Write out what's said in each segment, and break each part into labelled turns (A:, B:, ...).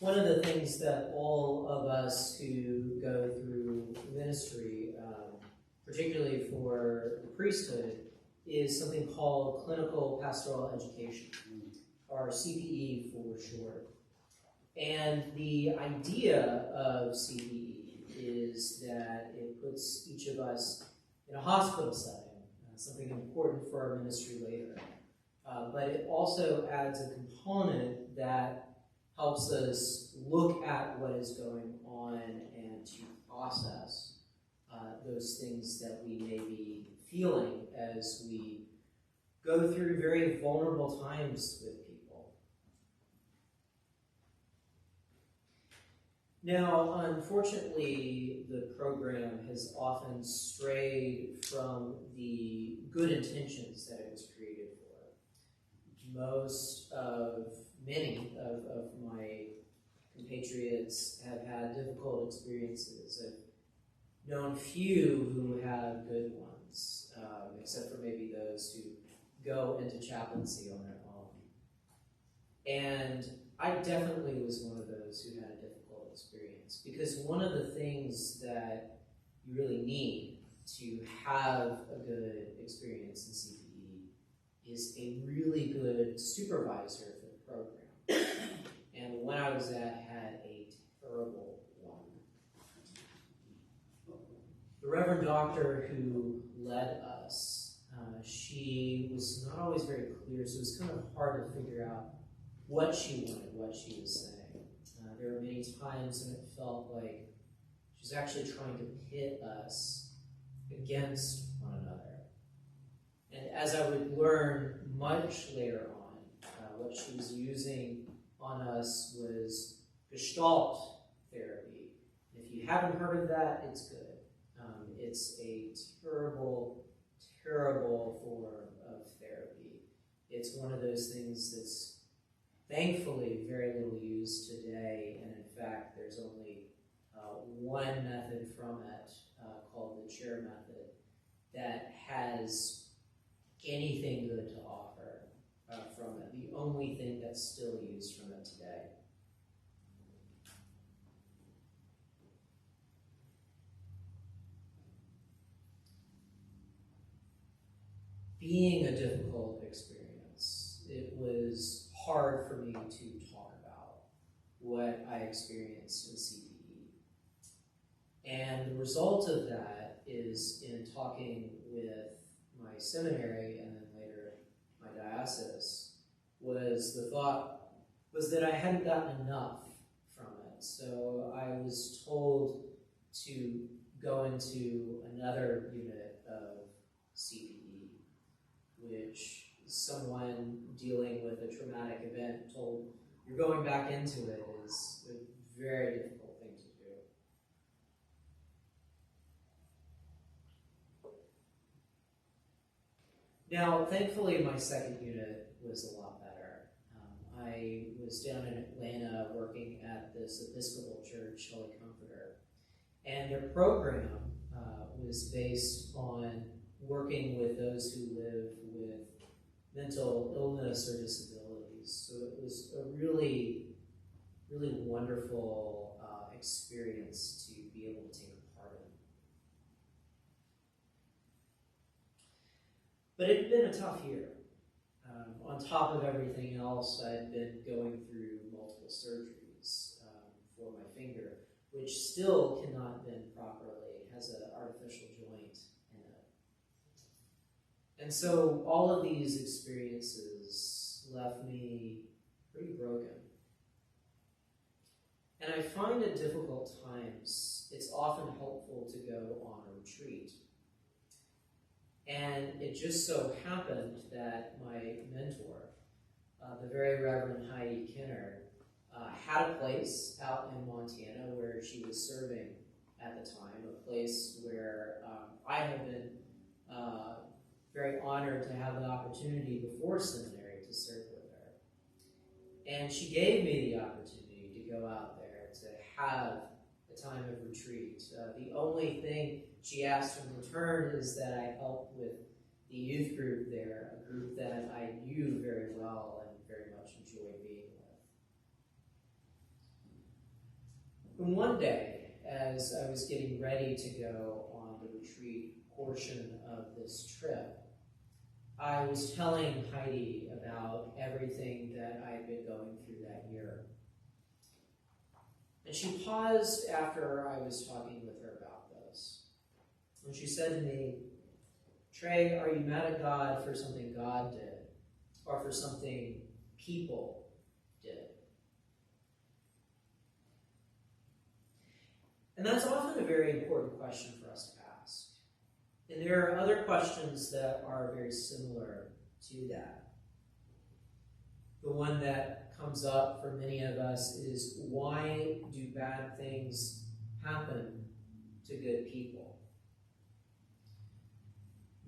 A: One of the things that all of us who go through ministry, particularly for the priesthood, is something called clinical pastoral education, or CPE for short. And the idea of CPE is that it puts each of us in a hospital setting, something important for our ministry later. But it also adds a component that helps us look at what is going on and to process those things that we may be feeling as we go through very vulnerable times with people. Now, unfortunately, the program has often strayed from the good intentions that it was created for. Many of my compatriots have had difficult experiences. I've known few who have good ones, except for maybe those who go into chaplaincy on their own. And I definitely was one of those who had a difficult experience, because one of the things that you really need to have a good experience in CPE is a really good supervisor for the program. And the one I was at had a terrible one. The Reverend Doctor who led us, she was not always very clear, so it was kind of hard to figure out what she wanted, what she was saying. There were many times when it felt like she was actually trying to pit us against one another. And as I would learn much later on, what she was using on us was Gestalt therapy. If you haven't heard of that, it's good. It's a terrible, terrible form of therapy. It's one of those things that's thankfully very little used today, and in fact, there's only one method from it called the chair method that has anything good to offer from it. The only thing that's still used from it today. Being a difficult experience, it was hard for me to talk about what I experienced in CPE. And the result of that is, in talking with my seminary and then later my diocese, was the thought was that I hadn't gotten enough from it. So I was told to go into another unit of CPE, which someone dealing with a traumatic event told, you're going back into it is a very difficult thing to do. Now, thankfully, my second unit was a lot better. I was down in Atlanta working at this Episcopal church, Holy Comforter, and their program was based on working with those who live with mental illness or disabilities. So it was a really, really wonderful experience to be able to take part in. But it had been a tough year. On top of everything else, I'd been going through multiple surgeries for my finger, which still cannot bend properly. It has an artificial joint in it. And so all of these experiences left me pretty broken. And I find at difficult times, it's often helpful to go on a retreat. And it just so happened that my mentor, the very Reverend Heidi Kinner, had a place out in Montana where she was serving at the time, a place where I had been very honored to have the opportunity before seminary to serve with her. And she gave me the opportunity to go out there to have a time of retreat. The only thing she asked in return is that I help with the youth group there, a group that I knew very well and very much enjoyed being with. And one day, as I was getting ready to go on the retreat portion of this trip, I was telling Heidi about everything that I had been going through that year. And she paused after I was talking with her about this. And she said to me, "Trey, are you mad at God for something God did, or for something people did?" And that's often a very important question for us to ask. And there are other questions that are very similar to that. The one that comes up for many of us is, why do bad things happen to good people?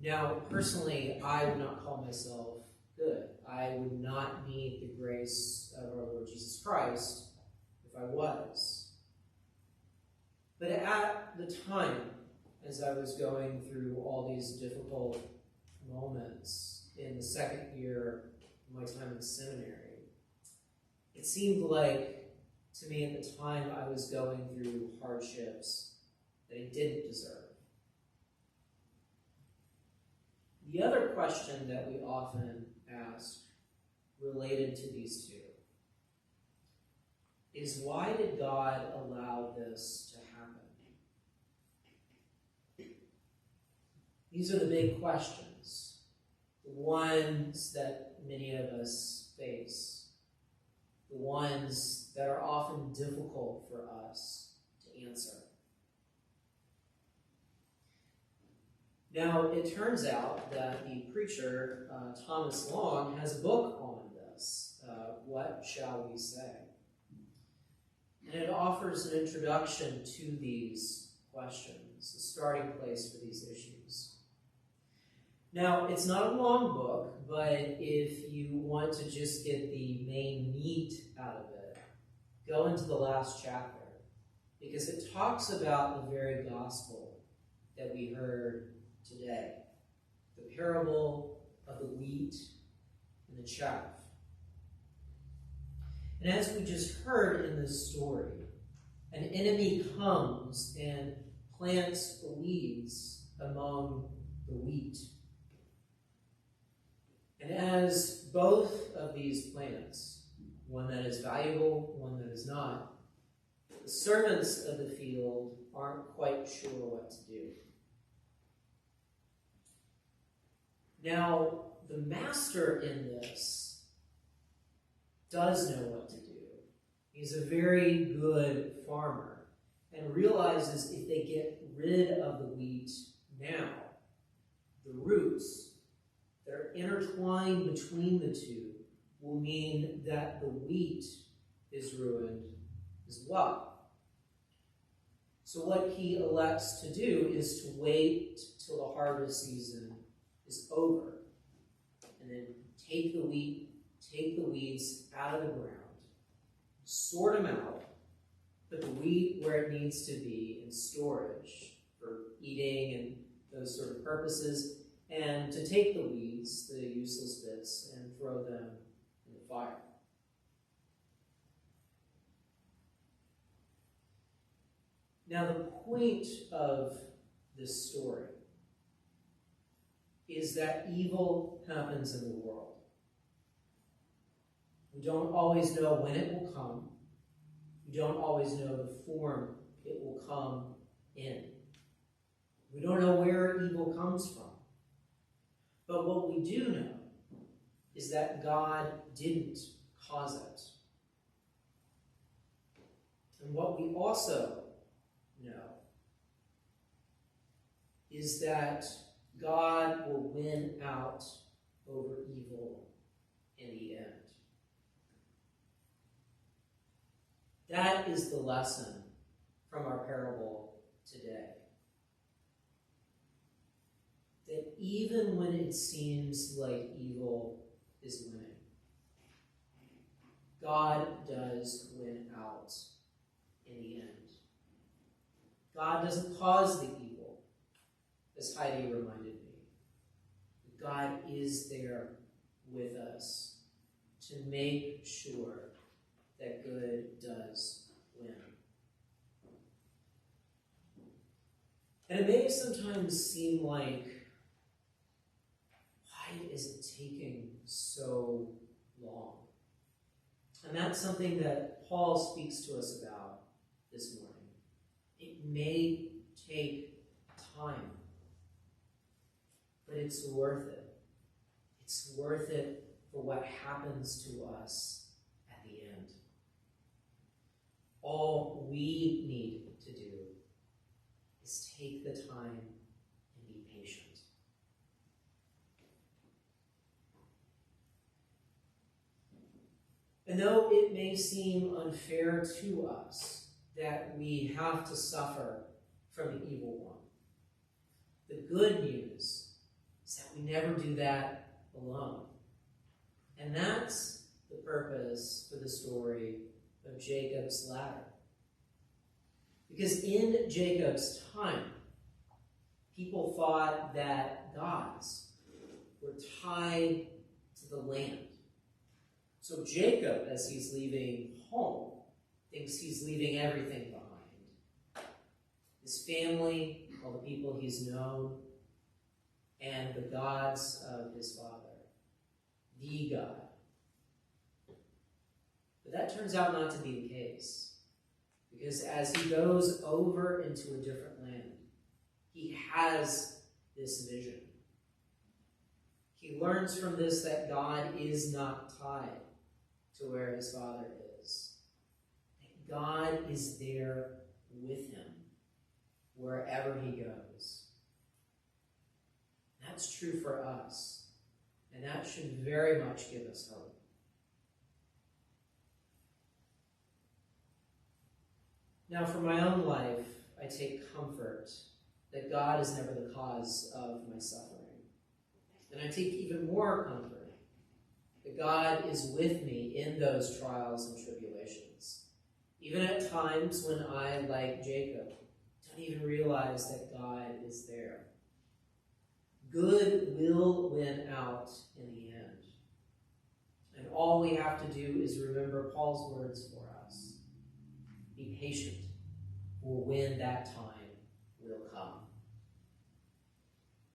A: Now, personally, I would not call myself good. I would not need the grace of our Lord Jesus Christ if I was. But at the time, as I was going through all these difficult moments in the second year of my time in seminary, it seemed like, to me at the time, I was going through hardships that I didn't deserve. The other question that we often ask, related to these two, is, why did God allow this to happen? These are the big questions, the ones that many of us face, the ones that are often difficult for us to answer. Now, it turns out that the preacher, Thomas Long, has a book on this, What Shall We Say? And it offers an introduction to these questions, a starting place for these issues. Now, it's not a long book, but if you want to just get the main meat out of it, go into the last chapter, because it talks about the very gospel that we heard today, the parable of the wheat and the chaff. And as we just heard in this story, an enemy comes and plants the weeds among the wheat. And as both of these plants, one that is valuable, one that is not, the servants of the field aren't quite sure what to do. Now, the master in this does know what to do. He's a very good farmer and realizes if they get rid of the wheat now, the roots that are intertwined between the two will mean that the wheat is ruined as well. So what he elects to do is to wait till the harvest season is over, and then take the weeds out of the ground, sort them out, put the wheat where it needs to be in storage for eating and those sort of purposes, and to take the weeds, the useless bits, and throw them in the fire. Now, the point of this story is that evil happens in the world. We don't always know when it will come. We don't always know the form it will come in. We don't know where evil comes from. But what we do know is that God didn't cause it. And what we also know is that God will win out over evil in the end. That is the lesson from our parable today. That even when it seems like evil is winning, God does win out in the end. God doesn't cause the evil, as Heidi reminded me. God is there with us to make sure that good does win. And it may sometimes seem like, why is it taking so long? And that's something that Paul speaks to us about this morning. It may take time, but it's worth it. It's worth it for what happens to us at the end. All we need to do is take the time and be patient. And though it may seem unfair to us that we have to suffer from the evil one, the good news is that we never do that alone. And that's the purpose for the story of Jacob's ladder. Because in Jacob's time, people thought that gods were tied to the land. So Jacob, as he's leaving home, thinks he's leaving everything behind. His family, all the people he's known, and the gods of his father. The God. But that turns out not to be the case. Because as he goes over into a different land, he has this vision. He learns from this that God is not tied to where his father is. That God is there with him wherever he goes. That's true for us. And that should very much give us hope. Now, for my own life, I take comfort that God is never the cause of my suffering. And I take even more comfort that God is with me in those trials and tribulations. Even at times when I, like Jacob, don't even realize that God is there. Good will win out in the end. And all we have to do is remember Paul's words for us. Be patient, for when that time will come.